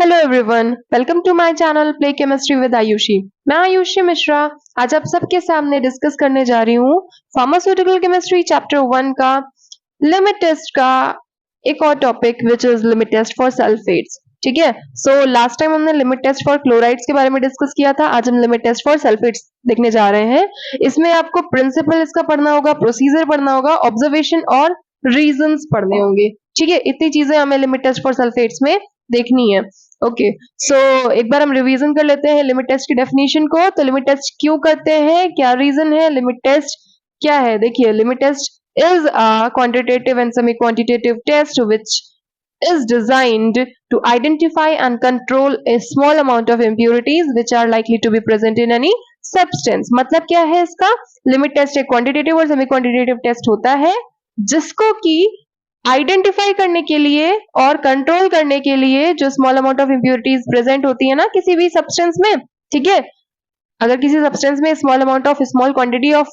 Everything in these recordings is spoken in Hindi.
Hello everyone, welcome to my channel play chemistry with Ayushi. मैं आयुषी मिश्रा आज आप सबके सामने डिस्कस करने जा रही हूँ फार्मास्यूटिकल केमिस्ट्री चैप्टर 1 का लिमिट टेस्ट का एक और topic which is limit test for sulphates. ठीक है, सो लास्ट टाइम हमने लिमिट टेस्ट फॉर क्लोराइड्स के बारे में डिस्कस किया था। आज हम लिमिट टेस्ट फॉर सल्फेट्स देखने जा रहे हैं। इसमें आपको प्रिंसिपल इसका पढ़ना होगा, प्रोसीजर पढ़ना होगा, ऑब्जर्वेशन और रीजंस पढ़ने होंगे। ठीक है, इतनी चीजें हमें लिमिट टेस्ट फॉर सल्फेट्स में देखनी है। ओके, सो एक बार हम रिवीजन कर लेते हैं लिमिट टेस्ट की डेफिनेशन को। तो लिमिट टेस्ट क्यों करते हैं, क्या रीजन है, लिमिट टेस्ट क्या है। देखिए, limit test is a quantitative and semi-quantitative test which is designed to identify and control a small amount of impurities which are likely to be present in any substance। मतलब क्या है इसका, लिमिट टेस्ट एक क्वांटिटेटिव और सेमी क्वांटिटेटिव टेस्ट होता है जिसको कि आइडेंटिफाई करने के लिए और कंट्रोल करने के लिए जो small amount of impurities present होती है ना किसी भी सब्सटेंस में। ठीक है, अगर किसी सब्सटेंस में small amount of small quantity of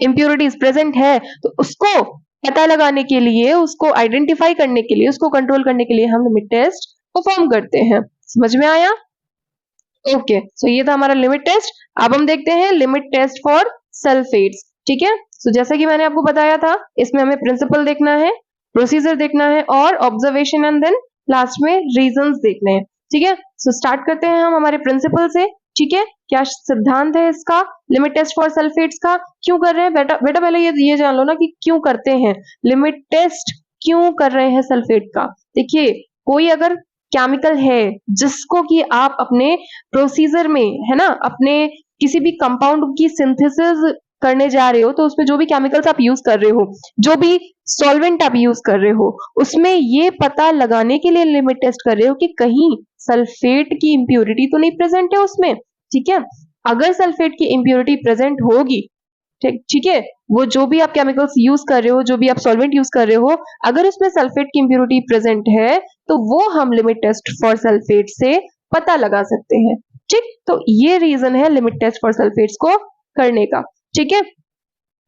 impurities present है तो उसको पता लगाने के लिए, उसको आइडेंटिफाई करने के लिए, उसको कंट्रोल करने के लिए हम लिमिट टेस्ट परफॉर्म करते हैं। समझ में आया? ओके, सो ये था हमारा लिमिट टेस्ट। अब हम देखते हैं लिमिट टेस्ट फॉर सल्फेट्स। ठीक है, सो जैसा कि मैंने आपको बताया था, इसमें हमें प्रिंसिपल देखना है, प्रोसीजर देखना है और ऑब्जर्वेशन एंड देन लास्ट में रीजंस देखने हैं। ठीक है, सो स्टार्ट करते हैं हम हमारे प्रिंसिपल से। ठीक है, क्या सिद्धांत है इसका लिमिट टेस्ट फॉर सल्फेट्स का, क्यों कर रहे हैं बेटा पहले ये जान लो ना कि क्यों करते हैं, लिमिट टेस्ट क्यों कर रहे हैं सल्फेट का। देखिए, कोई अगर केमिकल है जिसको कि आप अपने प्रोसीजर में, है ना, अपने किसी भी कंपाउंड की सिंथेसिस करने जा रहे हो तो उसमें जो भी केमिकल्स आप यूज कर रहे हो, जो भी सॉल्वेंट आप यूज कर रहे हो, उसमें ये पता लगाने के लिए लिमिट टेस्ट कर रहे हो कि कहीं सल्फेट की इंप्योरिटी तो नहीं प्रेजेंट है उसमें। ठीक है, अगर सल्फेट की इंप्योरिटी प्रेजेंट होगी, ठीक है, वो जो भी आप केमिकल्स यूज कर रहे हो, जो भी आप सॉल्वेंट यूज कर रहे हो, अगर उसमें सल्फेट की इंप्योरिटी प्रेजेंट है तो वो हम लिमिट टेस्ट फॉर सल्फेट से पता लगा सकते हैं। ठीक, तो ये रीजन है लिमिट टेस्ट फॉर सल्फेट्स को करने का। ठीक है,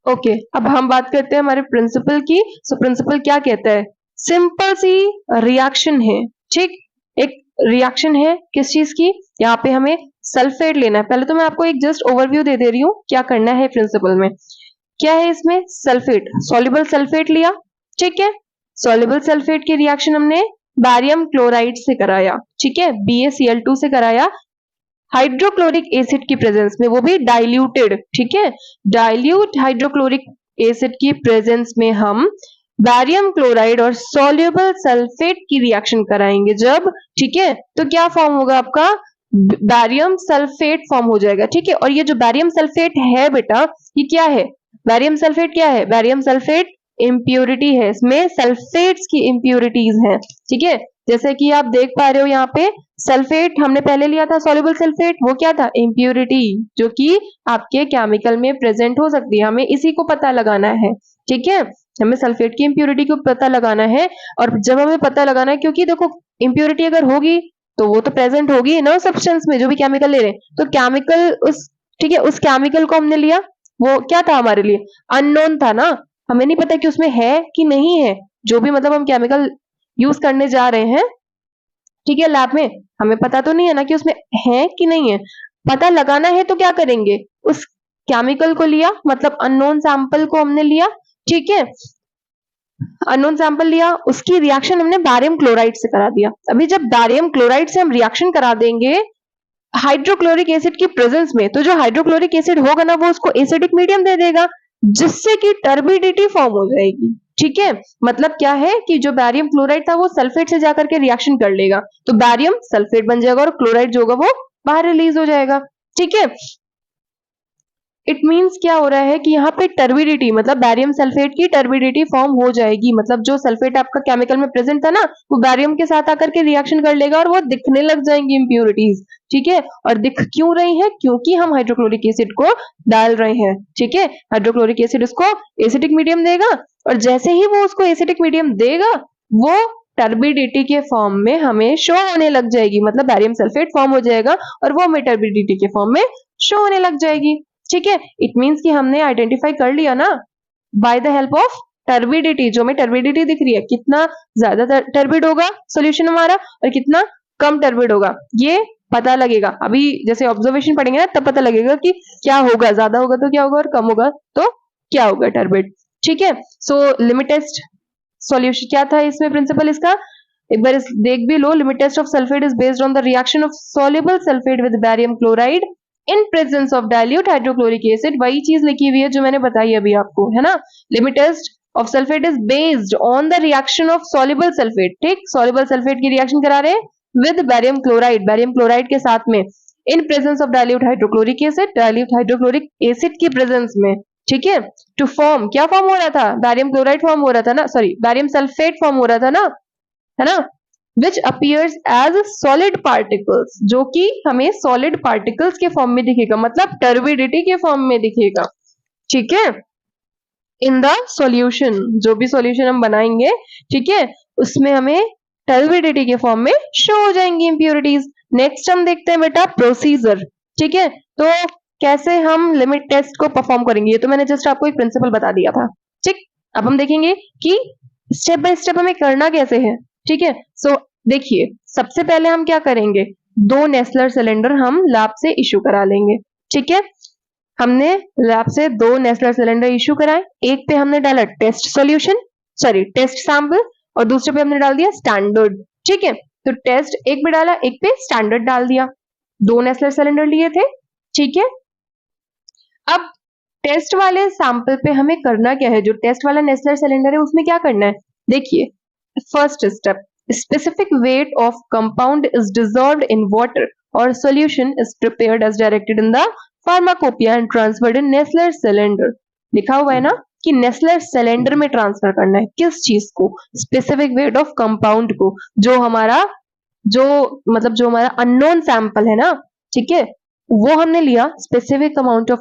ओके, अब हम बात करते हैं हमारे प्रिंसिपल की। सो प्रिंसिपल क्या कहता है, सिंपल सी रिएक्शन है। ठीक, एक रिएक्शन है किस चीज की, यहाँ पे हमें सल्फेट लेना है। पहले तो मैं आपको एक जस्ट ओवरव्यू दे रही हूँ क्या करना है प्रिंसिपल में। क्या है इसमें, सल्फेट, सॉल्युबल सल्फेट लिया। ठीक है, सॉल्युबल सल्फेट की रिएक्शन हमने बैरियम क्लोराइड से कराया। ठीक है, BaCl2 से कराया हाइड्रोक्लोरिक एसिड की प्रेजेंस में, वो भी डाइल्यूटेड। ठीक है, डाइल्यूट हाइड्रोक्लोरिक एसिड की प्रेजेंस में हम बैरियम क्लोराइड और सॉल्युबल सल्फेट की रिएक्शन कराएंगे जब। ठीक है, तो क्या फॉर्म होगा आपका, बैरियम सल्फेट फॉर्म हो जाएगा। ठीक है, और ये जो बैरियम सल्फेट है बेटा, ये क्या है, बैरियम सल्फेट क्या है, बैरियम सल्फेट इम्प्योरिटी है, इसमें सल्फेट्स की इम्प्योरिटीज हैं। ठीक है, जैसे कि आप देख पा रहे हो यहाँ पे सल्फेट हमने पहले लिया था, सॉल्युबल सल्फेट, वो क्या था, इम्प्योरिटी जो कि आपके केमिकल में प्रेजेंट हो सकती है। हमें इसी को पता लगाना है। ठीक है, हमें सल्फेट की इम्प्योरिटी को पता लगाना है। और जब हमें पता लगाना है, क्योंकि देखो इम्प्योरिटी अगर होगी तो वो तो प्रेजेंट होगी ना सब्सटेंस में, जो भी केमिकल ले रहे हैं, तो केमिकल उस, ठीक है, उस केमिकल को हमने लिया, वो क्या था हमारे लिए, अननोन था ना, हमें नहीं पता कि उसमें है कि नहीं है। जो भी मतलब हम केमिकल यूज करने जा रहे हैं, ठीक है, लैब में, हमें पता तो नहीं है ना कि उसमें है कि नहीं है। पता लगाना है तो क्या करेंगे, उस केमिकल को लिया, मतलब अननोन सैंपल को हमने लिया। ठीक है, अननोन सैंपल लिया, उसकी रिएक्शन हमने बैरियम क्लोराइड से करा दिया। अभी जब बैरियम क्लोराइड से हम रिएक्शन करा देंगे हाइड्रोक्लोरिक एसिड की प्रेजेंस में, तो जो हाइड्रोक्लोरिक एसिड होगा ना, वो उसको एसिडिक मीडियम दे देगा जिससे कि टर्बिडिटी फॉर्म हो जाएगी। ठीक है, मतलब क्या है कि जो बैरियम क्लोराइड था वो सल्फेट से जाकर के रिएक्शन कर लेगा, तो बैरियम सल्फेट बन जाएगा और क्लोराइड जो होगा वो बाहर रिलीज हो जाएगा। ठीक है, इट मींस क्या हो रहा है कि यहाँ पे टर्बिडिटी, मतलब बैरियम सल्फेट की टर्बिडिटी फॉर्म हो जाएगी। मतलब जो सल्फेट आपका केमिकल में प्रेजेंट था ना, वो बैरियम के साथ आकर के रिएक्शन कर लेगा और वो दिखने लग जाएंगी इंप्योरिटीज। ठीक है, और दिख क्यों रही है, क्योंकि हम हाइड्रोक्लोरिक एसिड को डाल रहे हैं। ठीक है, हाइड्रोक्लोरिक एसिड उसको एसिडिक मीडियम देगा, और जैसे ही वो उसको एसिडिक मीडियम देगा, वो टर्बिडिटी के फॉर्म में हमें शो होने लग जाएगी, मतलब बैरियम सल्फेट फॉर्म हो जाएगा और वो हमें टर्बिडिटी के फॉर्म में शो होने लग जाएगी। ठीक है, इट मींस कि हमने आइडेंटिफाई कर लिया ना by the help of turbidity. जो हमें टर्बिडिटी दिख रही है, कितना ज्यादा टर्बिड होगा सॉल्यूशन हमारा और कितना कम टर्बिड होगा, ये पता लगेगा। अभी जैसे ऑब्जर्वेशन पढ़ेंगे ना तब पता लगेगा कि क्या होगा, ज्यादा होगा तो क्या होगा और कम होगा तो क्या होगा टर्बिड। ठीक है, सो लिमिट टेस्ट सॉल्यूशन क्या था इसमें, प्रिंसिपल इसका एक बार देख भी लो। Limit test of sulphate is based on the reaction of soluble sulphate with barium chloride in presence of dilute hydrochloric acid. वही चीज लिखी हुई है जो मैंने बताई अभी आपको, है ना। Limit test of sulphate is based on the reaction of soluble sulphate, ठीक, सॉल्युबल सल्फेट की रिएक्शन करा रहे हैं विद बैरियम क्लोराइड के साथ में, in presence of dilute hydrochloric acid की प्रेजेंस में, ठीक है। टू फॉर्म, क्या फॉर्म हो रहा था, बैरियम क्लोराइड फॉर्म हो रहा था ना, सॉरी बैरियम सल्फेट फॉर्म हो रहा था ना, है ना, विच अपीयर्स एज सॉलिड पार्टिकल्स, जो कि हमें सॉलिड पार्टिकल्स के फॉर्म में दिखेगा, मतलब टर्बिडिटी के फॉर्म में दिखेगा, ठीक है, इन द सॉल्यूशन। जो भी सॉल्यूशन हम बनाएंगे, ठीक है, उसमें हमें टर्बिडिटी के फॉर्म में शो हो जाएंगी इंप्योरिटीज। नेक्स्ट हम देखते हैं बेटा प्रोसीजर, ठीक है। तो कैसे हम लिमिट टेस्ट को परफॉर्म करेंगे, ये तो मैंने जस्ट आपको एक प्रिंसिपल बता दिया था, ठीक। अब हम देखेंगे कि स्टेप बाय स्टेप हमें करना कैसे है, ठीक है। सो देखिए, सबसे पहले हम क्या करेंगे, 2 नेस्लर सिलेंडर हम लैब से इशू करा लेंगे, ठीक है। हमने लैब से 2 नेस्लर सिलेंडर इशू कराए, एक पे हमने डाला test solution, sorry test sample, और दूसरे पे हमने डाल दिया स्टैंडर्ड, ठीक है। तो टेस्ट एक पे डाला, एक पे स्टैंडर्ड डाल दिया, 2 नेस्लर सिलेंडर लिए थे, ठीक है। अब टेस्ट वाले सैंपल पे हमें करना क्या है, जो टेस्ट वाला नेस्लर सिलेंडर है उसमें क्या करना है, देखिए first step, specific weight of compound is dissolved in water or solution is prepared as directed in the pharmacopoeia and transferred in Nessler cylinder। लिखा हुआ है ना कि नेस्लर सिलेंडर में ट्रांसफर करना है, किस चीज को, स्पेसिफिक वेट ऑफ कंपाउंड को, जो हमारा अननोन सैंपल है ना, ठीक है, वो हमने लिया, specific amount of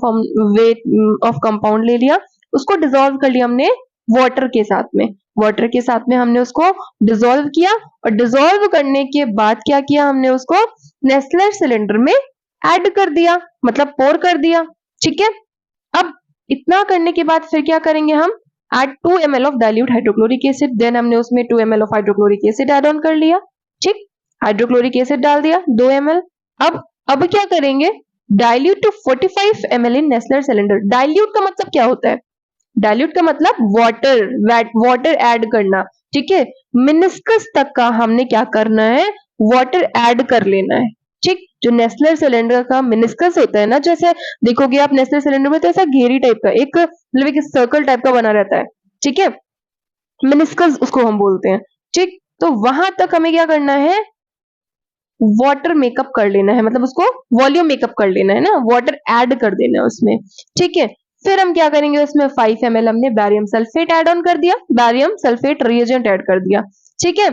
weight of compound ले लिया, उसको डिसॉल्व कर लिया हमने वाटर के साथ में हमने उसको डिसॉल्व किया, और डिसॉल्व करने के बाद क्या किया हमने, उसको नेस्लर सिलेंडर में ऐड कर दिया, मतलब पोर कर दिया, ठीक है। अब इतना करने के बाद फिर क्या करेंगे हम, add 2 ml of dilute hydrochloric acid, then हमने उसमें 2 ml of hydrochloric acid add on कर लिया, ठीक, हाइड्रोक्लोरिक एसिड डाल दिया 2 ml। अब क्या करेंगे, dilute to 45 ml in Nessler cylinder. Dilute का मतलब क्या होता है, डाइल्यूट का मतलब वाटर ऐड करना, ठीक है। मिनिस्कस तक का हमने क्या करना है, वाटर ऐड कर लेना है, ठीक। जो नेस्लर सिलेंडर का मिनिस्कस होता है ना, जैसे देखोगे आप नेस्लर सिलेंडर में तो ऐसा घेरी टाइप का एक मतलब एक सर्कल टाइप का बना रहता है, ठीक है, मिनिस्कस उसको हम बोलते हैं, ठीक। तो वहां तक हमें क्या करना है, वाटर मेकअप कर लेना है, मतलब उसको वॉल्यूम मेकअप कर लेना है ना, वाटर ऐड कर देना है उसमें, ठीक है। फिर हम क्या करेंगे, उसमें 5 ml हमने बैरियम सल्फेट ऐड ऑन कर दिया, बैरियम सल्फेट रिएजेंट ऐड कर दिया, ठीक है।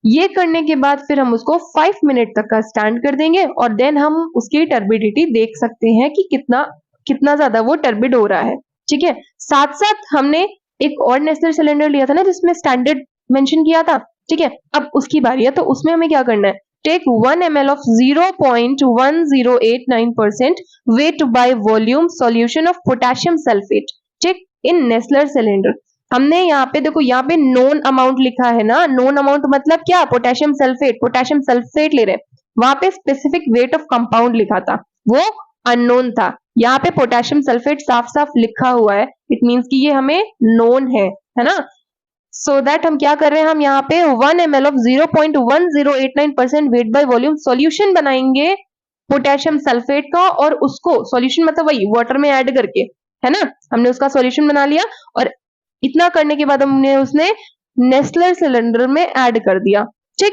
ये करने के बाद फिर हम उसको 5 मिनट तक का स्टैंड कर देंगे, और देन हम उसकी टर्बिडिटी देख सकते हैं कि कितना ज्यादा वो टर्बिड हो रहा है, ठीक है। साथ साथ हमने एक और नेस्लर सिलेंडर लिया था ना जिसमें स्टैंडर्ड मेंशन किया था, ठीक है। अब उसकी बारी है, तो उसमें हमें क्या करना है, take 1 ml of 0.1089% weight by volume solution of potassium sulfate, ठीक, in Nessler cylinder। हमने यहाँ पे देखो, यहाँ पे नोन अमाउंट लिखा है ना, नोन अमाउंट मतलब क्या, पोटेशियम सल्फेट ले रहे, वहां पे स्पेसिफिक वेट ऑफ कंपाउंड लिखा था, वो अननोन था। यहाँ पे पोटेशियम सल्फेट साफ साफ लिखा हुआ है, इट मीन्स कि ये हमें नोन है ना। सो दैट हम क्या कर रहे हैं, हम यहाँ पे 1 ml of 0.1089% weight by volume solution बनाएंगे पोटेशियम सल्फेट का, और उसको सॉल्यूशन मतलब वही वाटर में ऐड करके, है ना, हमने उसका सॉल्यूशन बना लिया, और इतना करने के बाद हमने उसने नेस्लर सिलेंडर में ऐड कर दिया, ठीक,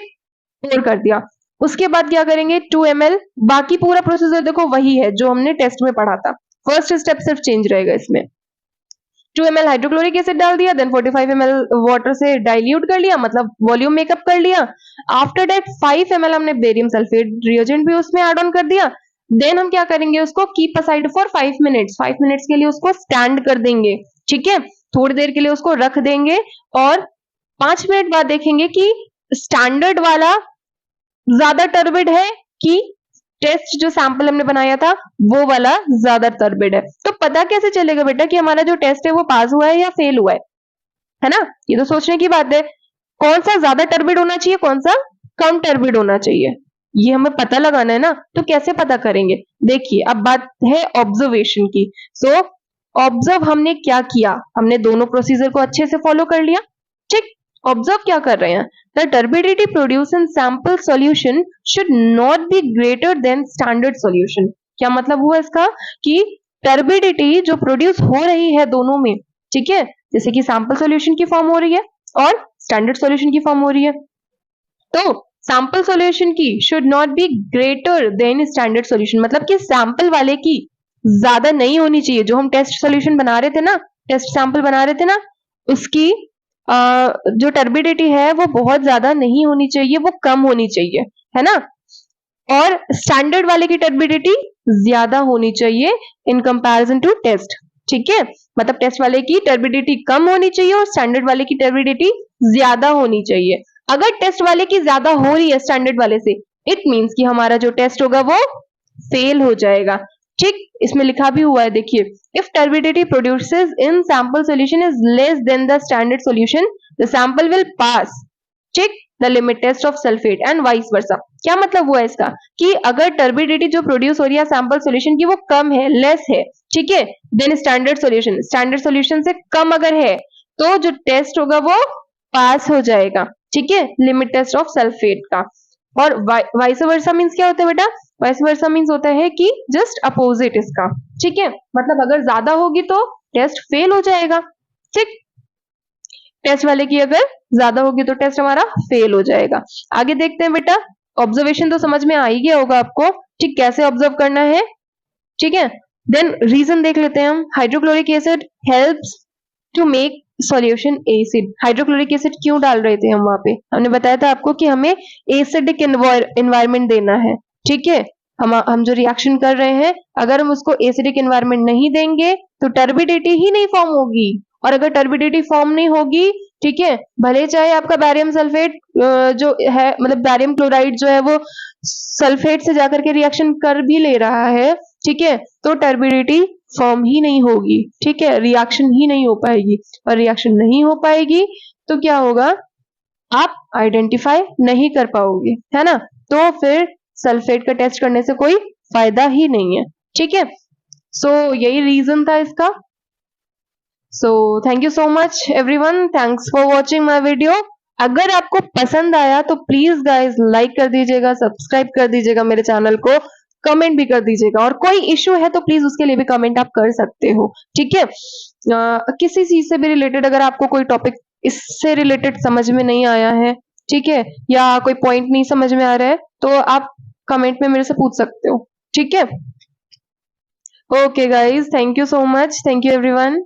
पोर कर दिया। उसके बाद क्या करेंगे, 2 ml, बाकी पूरा प्रोसीजर देखो वही है जो हमने टेस्ट में पढ़ा था, फर्स्ट स्टेप सिर्फ चेंज रहेगा इसमें। 2 ml हाइड्रोक्लोरिक एसिड डाल दिया, देन 45 ml वाटर से डाइल्यूट कर लिया, मतलब वॉल्यूम मेकअप कर लिया। आफ्टर दैट 5 ml हमने बेरियम सल्फेट रिएजेंट भी उसमें ऐड ऑन कर दिया। देन हम क्या करेंगे, उसको keep aside for 5 minutes, 5 minutes के लिए उसको स्टैंड कर देंगे, ठीक है, थोड़ी देर के लिए उसको रख देंगे, और 5 मिनट बाद देखेंगे कि स्टैंडर्ड वाला ज्यादा टर्बिड है कि टेस्ट जो सैंपल हमने बनाया था वो वाला ज्यादा टर्बिड है। तो पता कैसे चलेगा बेटा कि हमारा जो टेस्ट है वो पास हुआ है या फेल हुआ है ना, ये तो सोचने की बात है। कौन सा ज्यादा टर्बिड होना चाहिए, कौन सा कम टर्बिड होना चाहिए, ये हमें पता लगाना है ना। तो कैसे पता करेंगे? देखिए अब बात है ऑब्जर्वेशन की। सो ऑब्जर्व हमने क्या किया, हमने दोनों प्रोसीजर को अच्छे से फॉलो कर लिया। ठीक, ऑब्जर्व क्या कर रहे हैं? The turbidity produce in sample solution should not be greater than standard solution. क्या मतलब हुआ इसका? कि टर्बिडिटी जो प्रोड्यूस हो रही है दोनों में, ठीक है, जैसे कि सैंपल सॉल्यूशन की फॉर्म हो रही है और स्टैंडर्ड सॉल्यूशन की फॉर्म हो रही है, तो सैंपल सॉल्यूशन की should not be greater than standard solution, मतलब कि सैंपल वाले की ज्यादा नहीं होनी चाहिए। जो हम टेस्ट सॉल्यूशन बना रहे थे ना, टेस्ट सैंपल बना रहे थे ना, उसकी जो टर्बिडिटी है वो बहुत ज्यादा नहीं होनी चाहिए, वो कम होनी चाहिए, है ना। और स्टैंडर्ड वाले की टर्बिडिटी ज्यादा होनी चाहिए इन कंपैरिजन टू टेस्ट। ठीक है, मतलब टेस्ट वाले की टर्बिडिटी कम होनी चाहिए और स्टैंडर्ड वाले की टर्बिडिटी ज्यादा होनी चाहिए। अगर टेस्ट वाले की ज्यादा हो रही है स्टैंडर्ड वाले से, इट मींस कि हमारा जो टेस्ट होगा वो फेल हो जाएगा। ठीक, इसमें लिखा भी हुआ है, देखिए, if turbidity produces in sample solution is less than the standard solution, the sample will pass, ठीक, the limit test of sulphate and vice versa. क्या मतलब हुआ इसका? कि अगर टर्बिडिटी जो प्रोड्यूस हो रही है सैंपल सॉल्यूशन की वो कम है, लेस है, ठीक है, देन स्टैंडर्ड सॉल्यूशन से कम अगर है, तो जो टेस्ट होगा वो पास हो जाएगा। ठीक है, लिमिट टेस्ट ऑफ सल्फेट का। और वाइस वर्सा मींस क्या होता है बेटा? वाइस वर्सा मींस होता है कि जस्ट अपोजिट इसका। ठीक है, मतलब अगर ज्यादा होगी तो टेस्ट फेल हो जाएगा। ठीक, टेस्ट वाले की अगर ज्यादा होगी तो टेस्ट हमारा फेल हो जाएगा। आगे देखते हैं बेटा, ऑब्जर्वेशन तो समझ में आ ही गया होगा आपको, ठीक, कैसे ऑब्जर्व करना है। ठीक है, देन रीजन देख लेते हैं हम। Hydrochloric acid helps to make solution acid. Hydrochloric acid क्यों डाल रहे थे हम वहां पे? हमने बताया था आपको कि हमें एसिडिक एनवायरमेंट देना है। ठीक है, हम जो रिएक्शन कर रहे हैं, अगर हम उसको एसिडिक एनवायरमेंट नहीं देंगे तो टर्बिडिटी ही नहीं फॉर्म होगी। और अगर टर्बिडिटी फॉर्म नहीं होगी, ठीक है, भले चाहे आपका बैरियम सल्फेट जो है, मतलब बैरियम क्लोराइड जो है वो सल्फेट से जाकर के रिएक्शन कर भी ले रहा है, ठीक है, तो टर्बिडिटी फॉर्म ही नहीं होगी। ठीक है, रिएक्शन ही नहीं हो पाएगी, और रिएक्शन नहीं हो पाएगी तो क्या होगा? आप आइडेंटिफाई नहीं कर पाओगे, है ना। तो फिर सल्फेट का टेस्ट करने से कोई फायदा ही नहीं है। ठीक है, सो यही रीजन था इसका। So thank you so much everyone, thanks for watching my video. अगर आपको पसंद आया तो प्लीज गाइस लाइक कर दीजिएगा, सब्सक्राइब कर दीजिएगा मेरे चैनल को, कमेंट भी कर दीजिएगा, और कोई इश्यू है तो प्लीज उसके लिए भी कमेंट आप कर सकते हो। ठीक है, किसी चीज से भी रिलेटेड अगर आपको कोई टॉपिक इससे रिलेटेड समझ में नहीं आया है, ठीक है, या कोई पॉइंट नहीं समझ में आ रहा है, तो आप कमेंट में मेरे से पूछ सकते हो। ठीक है, okay guys, thank you so much, thank you everyone.